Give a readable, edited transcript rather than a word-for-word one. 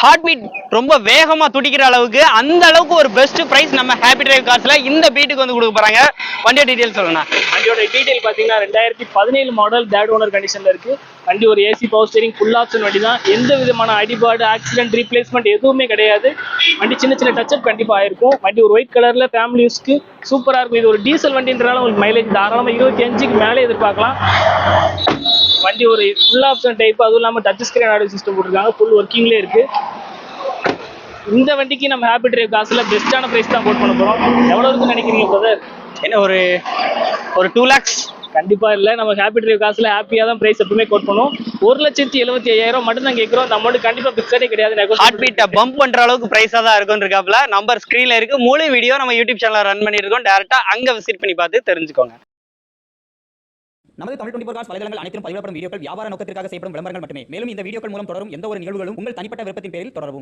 Heart beat ரொம்ப வேகமா துடிக்கிற அளவுக்கு அந்த அளவுக்கு ஒரு பெஸ்ட் பிரைஸ் நம்ம ஹாப்பி டிரைவ் கார்ஸ்ல இந்த பீட்டுக்கு வந்து கொடுக்க போறாங்க. வண்டியோட டீடைல் சொல்லுங்க. வண்டியோட டீடைல் பாத்தீங்கன்னா 2017 மாடல் தேர்ட் ஓனர் கண்டிஷன்ல இருக்கு. வண்டி ஒரு AC power steering full option வண்டி தான். எந்த விதமான அடிபாடு ஆக்சிடென்ட் ரீப்ளேஸ்மெண்ட் எதுவுமே கிடையாது. வண்டி சின்ன சின்ன டச்சப் கண்டிப்பா ஆயிருக்கும். வண்டி ஒரு ஒயிட் கலர்ல ஃபேமிலி யூஸ்க்கு சூப்பரா இருக்கும். இது ஒரு டீசல் வண்டின்றனால உங்களுக்கு மைலேஜ் தாராளமா 25க்கு மேலே எதிர்பார்க்கலாம். வண்டி ஒரு ஃபுல் ஆப்ஷன் டைப், அதுவும் இல்லாமல் டச் ஸ்கிரீன் ஆடியோ சிஸ்டம் போட்டிருக்காங்க. ஃபுல் ஒர்க்கிங்லேயே இருக்கு. இந்த வண்டிக்கு நம்ம ஹாப்பி டிரைவ் காசுல பெஸ்ட்டான பிரைஸ் தான் கோட் பண்ண போறோம். எவ்வளவு இருக்குன்னு நினைக்கிறீங்க பிரதர்? என்ன ஒரு 2 lakhs? கண்டிப்பா இல்ல. நம்ம ஹாப்பி டிரைவ் காசுல ஹாப்பியா தான் பிரைஸ் எப்பவுமே கோட் பண்ணுவோம். 1,75,000 மட்டும் தான் கேட்கிறோம். இந்த அமௌண்ட் கண்டிப்பா பிக்ஸடே கிடையாது. ஹார்ட் பீட்டை பம்ப் பண்ற அளவுக்கு பிரைஸா தான் இருக்கும் இருக்காப்ல. நம்பர் ஸ்கிரீன்ல இருக்கு. முழு வீடியோ நம்ம யூடியூப் சேனல்ல ரன் பண்ணிட்டு இருக்கோம். டைரக்டா அங்க விசிட் பண்ணி பார்த்து தெரிஞ்சுக்கோங்க. நமது தமிழ் 24 கார்ஸ் வலைதளங்கள் அனைத்தும் பதிவிடப்படும் வீடியோக்கள் வியாபார நோக்கத்திற்காக செய்யப்படும் விளம்பரங்கள் மட்டுமே. மேலும் இந்த வீடியோக்கள் மூலம் தொடரும் எந்த ஒரு நிகழ்வுகளும் உங்கள் தனிப்பட்ட விருப்பத்தின் பேரில் தொடரவும்.